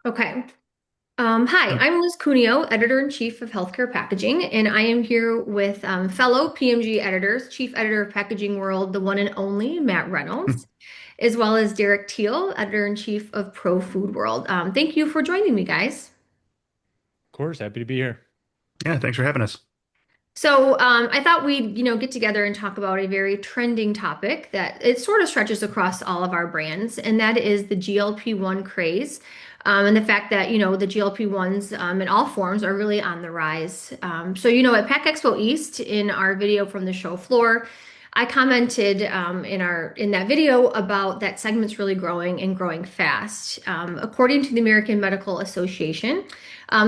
Okay. Hi, Uh, I'm Liz Cuneo, Editor-in-Chief of Healthcare Packaging, and I am here with fellow PMG editors, Chief Editor of Packaging World, the one and only Matt of Reynolds, as well as Derek Teal, Editor-in-Chief of Pro Food World. Thank you for joining me, guys. course, happy to be here. Okay. Yeah, thanks for having us. So I thought we'd, get together and talk about a very trending topic that it sort of stretches across all of our brands, and that is the GLP-1 craze, and the fact that, the GLP-1s in all forms are really on the rise. At Pack Expo East, in our video from the show floor, I commented in that video about that segment's really growing and growing fast. According to the American Medical Association,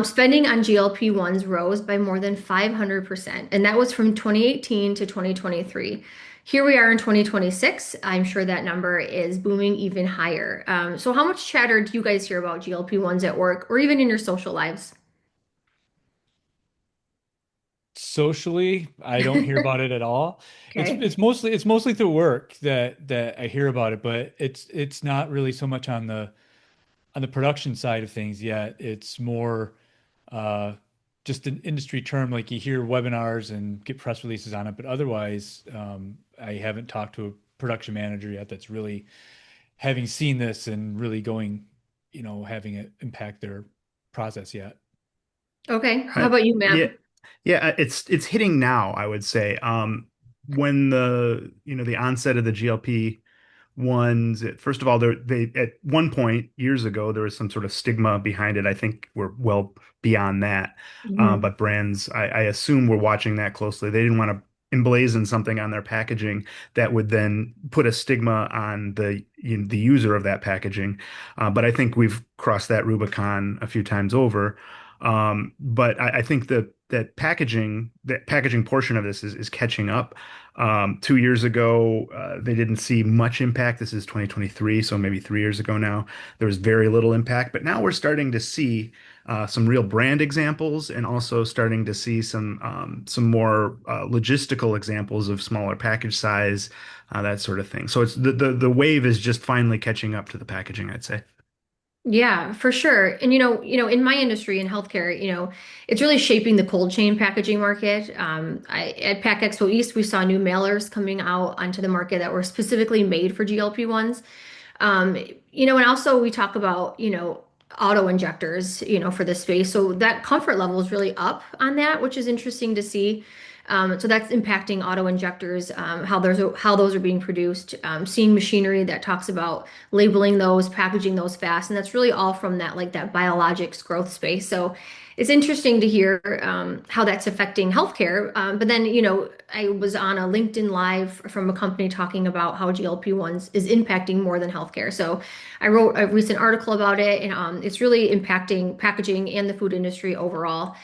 spending on GLP-1s rose by more than 500%, and that was from 2018 to 2023. Here we are in 2026. I'm sure that number is booming even higher. So how much chatter do you guys hear about GLP-1s at work or even in your social lives? Socially, I don't hear about it at all. It's Okay. it's mostly it's mostly through work that I hear about it, but it's not really so much on the production side of things yet. It's more uh just an industry term, like you hear webinars and get press releases on it, but otherwise, I haven't talked to a production manager yet that's really having seen this and really going, having it impact their process yet. Okay. How Uh, about you, yeah, Matt? yeah, it's hitting now, I would say. When the onset of the GLP ones, first of all, they at one point years ago there was some sort of stigma behind it. I think we're well beyond that. Mhm. But brands, I assume, were watching that closely. They didn't want to emblazon something on their packaging that would then put a stigma on the user of that packaging. But I think we've crossed that Rubicon a few times over. But I think that packaging portion of this is catching up. 2 years ago, they didn't see much impact. This is 2023, so maybe 3 years ago now, there was very little impact. But now we're starting to see some real brand examples, and also starting to see some more logistical examples of smaller package size, that sort of thing. So it's the wave is just finally catching up to the packaging, I'd say. Yeah, for sure. And in my industry in healthcare, it's really shaping the cold chain packaging market. At Pack Expo East, we saw new mailers coming out onto the market that were specifically made for GLP-1s. Um, and also we talk about, auto injectors, for the space. So that comfort level is really up on that, which is interesting to see. So that's impacting auto injectors, how those are being produced, seeing machinery that talks about labeling those, packaging those fast, and that's really all from that biologics growth space. So it's interesting to hear how that's affecting healthcare. But then, I was on a LinkedIn Live from a company talking about how GLP-1s is impacting more than healthcare. So I wrote a recent article about it, and it's really impacting packaging and the food industry overall.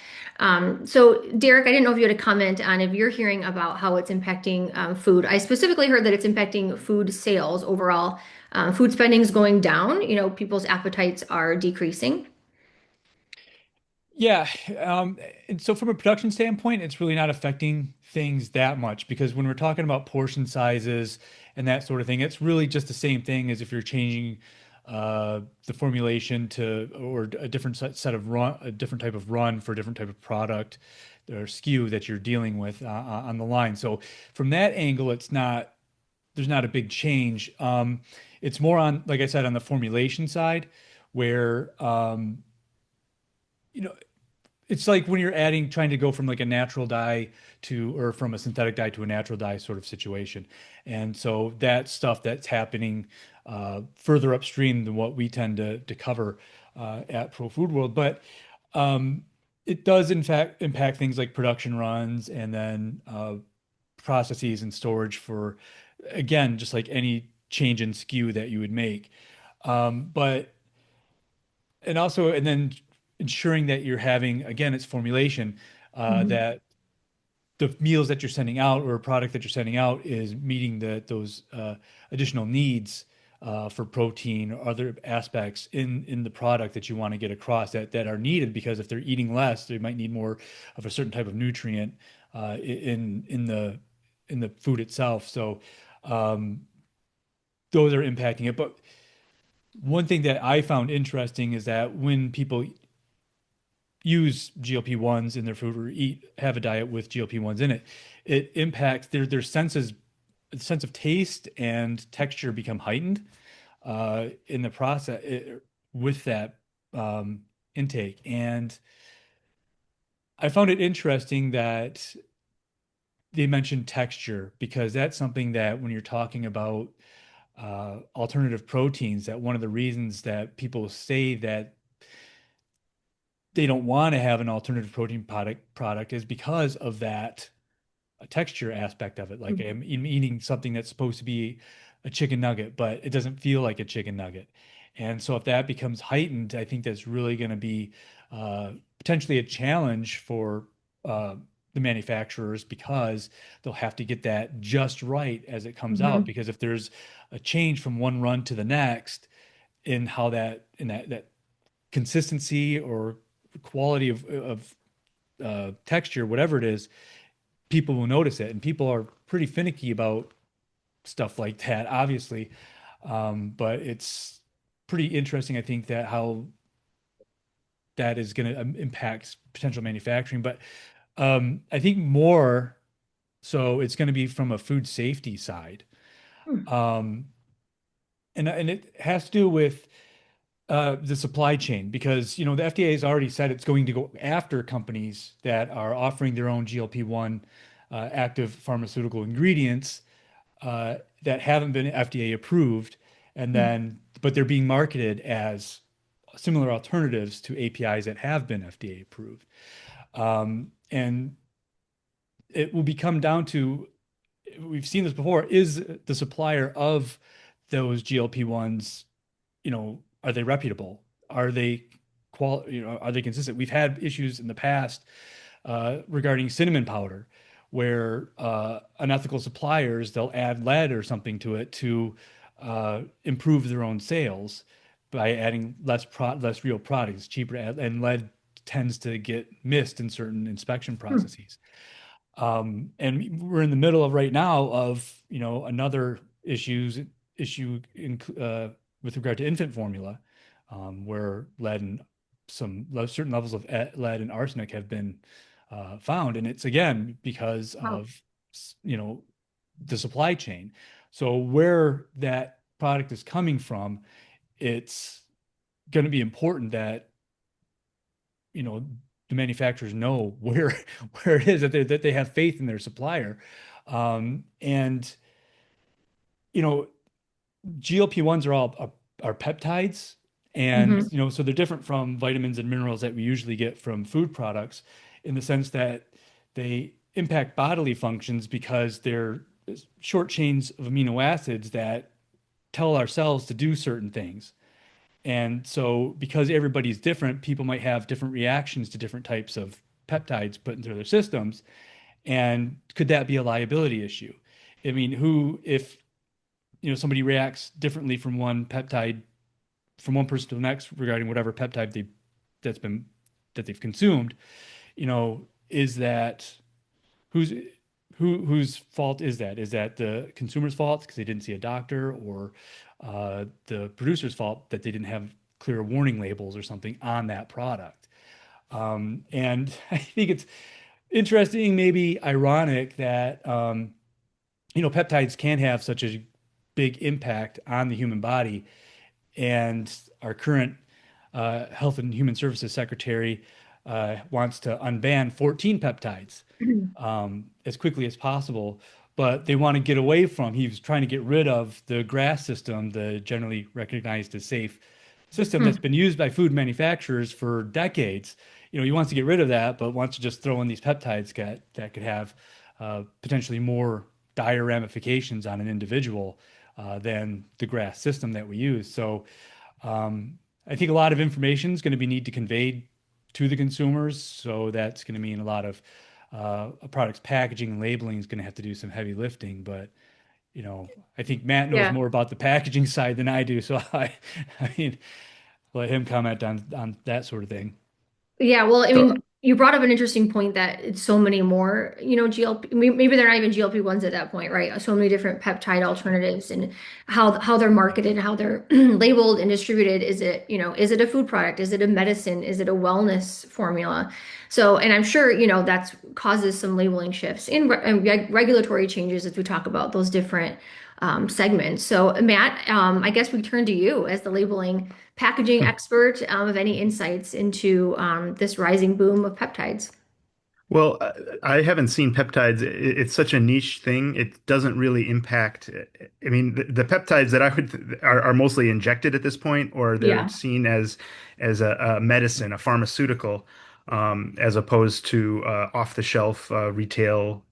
So Derek, I didn't know if you had a comment on if you're hearing about how it's impacting food. I specifically heard that it's impacting food sales overall. Food spending is going down. People's appetites are decreasing. Yeah, and so from a production standpoint, it's really not affecting things that much because when we're talking about portion sizes and that sort of thing, it's really just the same thing as if you're changing the formulation to or a different set of run, a different type of run for a different type of product or SKU that you're dealing with on the line. So from that angle, there's not a big change. It's more on, like I said, on the formulation side where you know it's like when you're trying to go from like a natural dye to, or from a synthetic dye to a natural dye sort of situation. And so that stuff that's happening further upstream than what we tend to cover at Pro Food World. But um, it does in fact impact things like production runs and then processes and storage for, again, just like any change in SKU that you would make. But and also and then ensuring that you're having, again, it's formulation, Mhm. that the meals that you're sending out or a product that you're sending out is meeting those additional needs for protein or other aspects in the product that you want to get across that are needed, because if they're eating less they might need more of a certain type of nutrient in the food itself. So those are impacting it. But one thing that I found interesting is that when people use GLP-1s in their food or eat have a diet with GLP-1s in it, it impacts their senses, sense of taste and texture become heightened in the process with that intake. And I found it interesting that they mentioned texture because that's something that when you're talking about alternative proteins, that one of the reasons that people say that they don't want to have an alternative protein product is because of that texture aspect of it. Like I'm eating something that's supposed to be a chicken nugget, but it doesn't feel like a chicken nugget. And so if that becomes heightened, I think that's really going to be potentially a challenge for uh, the manufacturers because they'll have to get that just right as it comes out. Hmm. Because if there's a change from one run to the next in how that in that consistency or quality of texture, whatever it is, people will notice it, and people are pretty finicky about stuff like that, obviously. But it's pretty interesting, I think, that how that is going to impact potential manufacturing. But I think more so, it's going to be from a food safety side, um, and it has to do with the supply chain because the FDA has already said it's going to go after companies that are offering their own GLP-1 active pharmaceutical ingredients that haven't been FDA approved, and then but they're being marketed as similar alternatives to APIs that have been FDA approved. And it will become down to we've seen this before, is the supplier of those GLP-1s, are they reputable? Are they are they consistent? We've had issues in the past regarding cinnamon powder, where unethical suppliers they'll add lead or something to it to improve their own sales by adding less real products, cheaper, and lead tends to get missed in certain inspection processes. And we're in the middle of right now of, another issue with regard to infant formula, where lead and certain levels of lead and arsenic have been found, and it's again because Wow. of you know the supply chain. So where that product is coming from, it's going to be important that you know the manufacturers know where where it is that they have faith in their supplier. And you know GLP-1s are all are peptides, and Hmm. so they're different from vitamins and minerals that we usually get from food products in the sense that they impact bodily functions because they're short chains of amino acids that tell our cells to do certain things. And so, because everybody's different, people might have different reactions to different types of peptides put into their systems. And could that be a liability issue? I mean, if somebody reacts differently from one peptide from one person to the next regarding whatever peptide that's been that they've consumed, is that whose whose fault is that? Is that the consumer's fault because they didn't see a doctor, or the producer's fault that they didn't have clear warning labels or something on that product? And I think it's interesting, maybe ironic that peptides can have such a big impact on the human body, and our current Health and Human Services Secretary wants to unban 14 peptides as quickly as possible. But they want to get away from, he was trying to get rid of the GRAS system, the generally recognized as safe system that's been used by food manufacturers for decades. He wants to get rid of that, but wants to just throw in these peptides that could have potentially more dire ramifications on an individual than the GRAS system that we use. So I think a lot of information is going to be need to conveyed to the consumers. So that's going to mean a lot of a product's packaging and labeling is going to have to do some heavy lifting. But I think Matt knows Yeah. more about the packaging side than I do. So I mean, let him comment on that sort of thing. Yeah. Well, I So mean, you brought up an interesting point that it's so many more, GLP, maybe they're not even GLP-1s at that point, right? So many different peptide alternatives and how they're marketed, how they're labeled and distributed. Is it a food product? Is it a medicine? Is it a wellness formula? So, and I'm sure, that's causes some labeling shifts and regulatory changes as we talk about those different segments. So, Matt, I guess we turn to you as the labeling packaging expert of any insights into this rising boom of peptides. Well, I haven't seen peptides. It's such a niche thing. It doesn't really impact. I mean, the peptides that I would are mostly injected at this point, or they're Yeah. seen as a medicine, a pharmaceutical, as opposed to off-the-shelf retail,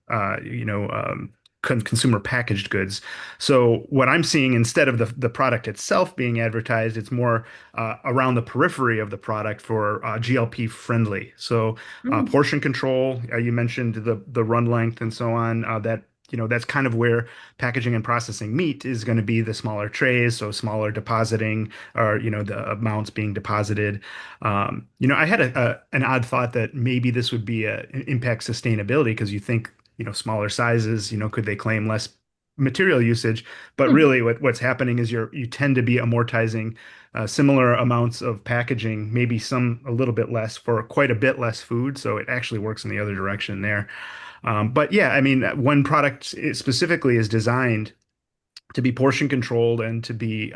consumer packaged goods. So what I'm seeing instead of the product itself being advertised, it's more around the periphery of the product for GLP friendly. So Mm. portion control, you mentioned the run length and so on. That that's kind of where packaging and processing meet is going to be the smaller trays, so smaller depositing or the amounts being deposited. I had an odd thought that maybe this would be a impact sustainability because you think smaller sizes, could they claim less material usage? But Hmm. really, what's happening is you tend to be amortizing similar amounts of packaging, maybe some a little bit less for quite a bit less food. So it actually works in the other direction there. But yeah, I mean, one product specifically is designed to be portion controlled and to be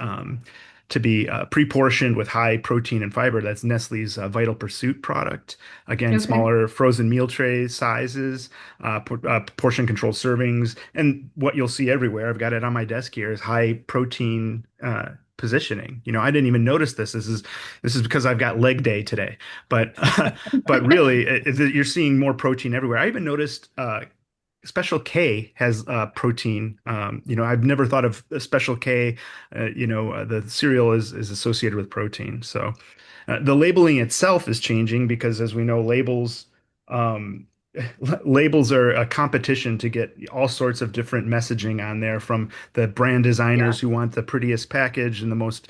pre-portioned with high protein and fiber. That's Nestle's Vital Pursuit product. Again, Okay. smaller frozen meal tray sizes, portion controlled servings, and what you'll see everywhere. I've got it on my desk here is high protein. Positioning. I didn't even notice this. This is because I've got leg day today. But but really, you're seeing more protein everywhere. I even noticed Special K has protein. I've never thought of a Special K. The cereal is associated with protein. So the labeling itself is changing because, as we know, um, labels are a competition to get all sorts of different messaging on there from the brand Yeah. designers who want the prettiest package and the most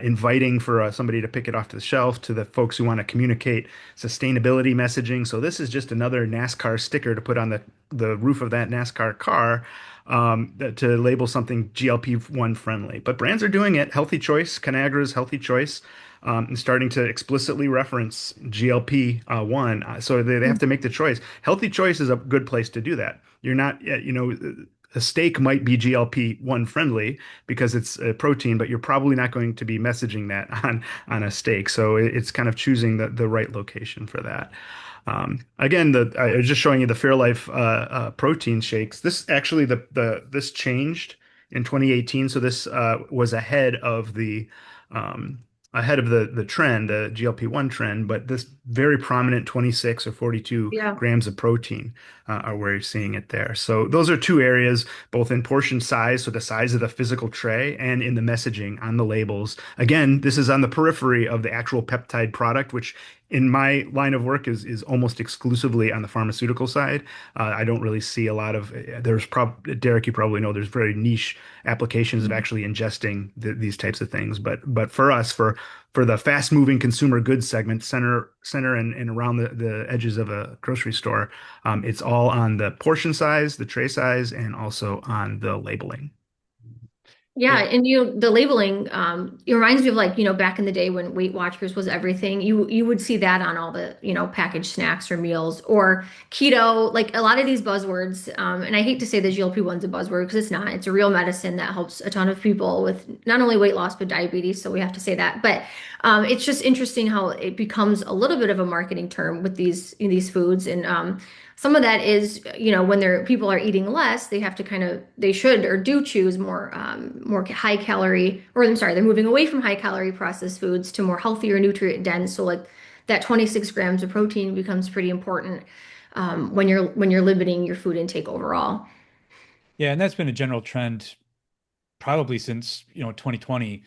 inviting for somebody to pick it off the shelf to the folks who want to communicate sustainability messaging. So this is just another NASCAR sticker to put on the roof of that NASCAR car to label something GLP-1 friendly. But brands are doing it. Healthy Choice, Conagra's Healthy Choice, and starting to explicitly reference GLP-1. So they have to make the choice. Healthy Choice is a good place to do that. You're not, a steak might be GLP-1 friendly because it's a protein, but you're probably not going to be messaging that on a steak. So it's kind of choosing the right location for that. Again, I was just showing you the Fairlife protein shakes. This actually this changed in 2018, so this was um, ahead of the trend, the GLP-1 trend. But this very prominent 26 or 42 Yeah. grams of protein are where you're seeing it there. So those are two areas, both in portion size, so the size of the physical tray, and in the messaging on the labels. Again, this is on the periphery of the actual peptide product, which in my line of work is almost exclusively on the pharmaceutical side. I don't really see a lot of Derek, you probably know there's very niche applications of actually ingesting these types of things. But for us, for the fast moving consumer goods segment, center and around the edges of a grocery store, it's all on the portion size, the tray size, and also on the labeling. Yeah, Yeah. and the labeling, it reminds me of like, back in the day when Weight Watchers was everything. You would see that on all the, packaged snacks or meals or keto, like a lot of these buzzwords. And I hate to say the GLP-1's a buzzword because it's not. It's a real medicine that helps a ton of people with not only weight loss but diabetes. So we have to say that. But it's just interesting how it becomes a little bit of a marketing term with these foods and some of that is, when people are eating less, they have to they should or do choose more high calorie, or I'm sorry, they're moving away from high calorie processed foods to more healthier, nutrient dense. So like that 26 grams of protein becomes pretty important when you're limiting your food intake overall. Yeah, and that's been a general trend probably since, 2020,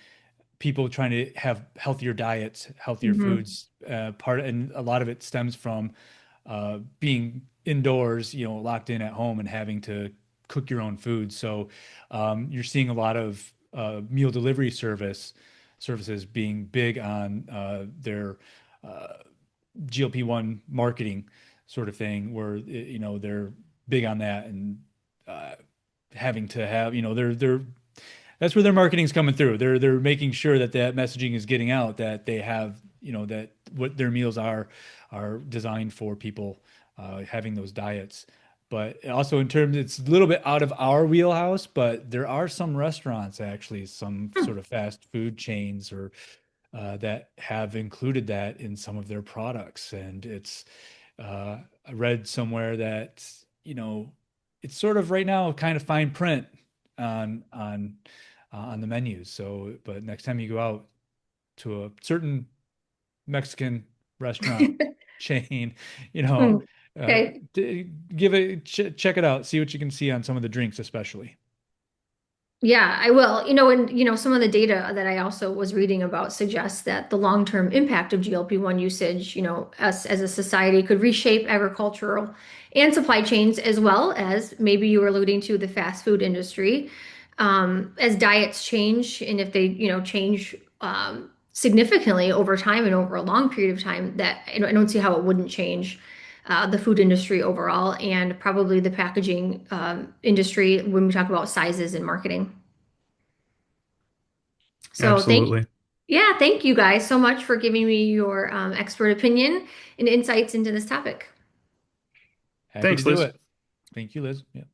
people trying to have healthier diets, healthier Hmm. foods, and a lot of it stems from being indoors, locked in at home and having to cook your own food. So you're seeing a lot of meal delivery services being big on their GLP-1 marketing sort of thing where they're big on that and uh, having to have they're that's where their marketing's coming through. They're making sure that that messaging is getting out that they have that what their meals are designed for people having those diets. But also in terms, it's a little bit out of our wheelhouse, but there are some restaurants actually, some Hmm. sort of fast food chains or that have included that in some of their products. And I read somewhere that, it's sort of right now kind of fine print on the menus. So, but next time you go out to a certain Mexican restaurant chain, you know, Hmm. uh, Okay. give it check it out, see what you can see on some of the drinks, especially. Yeah, I will. And some of the data that I also was reading about suggests that the long-term impact of GLP-1 usage, us as a society could reshape agricultural and supply chains as well as maybe you were alluding to the fast food industry. As diets change and if they, change significantly over time and over a long period of time, that I don't see how it wouldn't change the food industry overall and probably the packaging industry when we talk about sizes and marketing. So Absolutely. yeah, thank you guys so much for giving me your expert opinion and insights into this topic. Happy to Thanks, do Liz. it. Thank you, Liz. Yeah.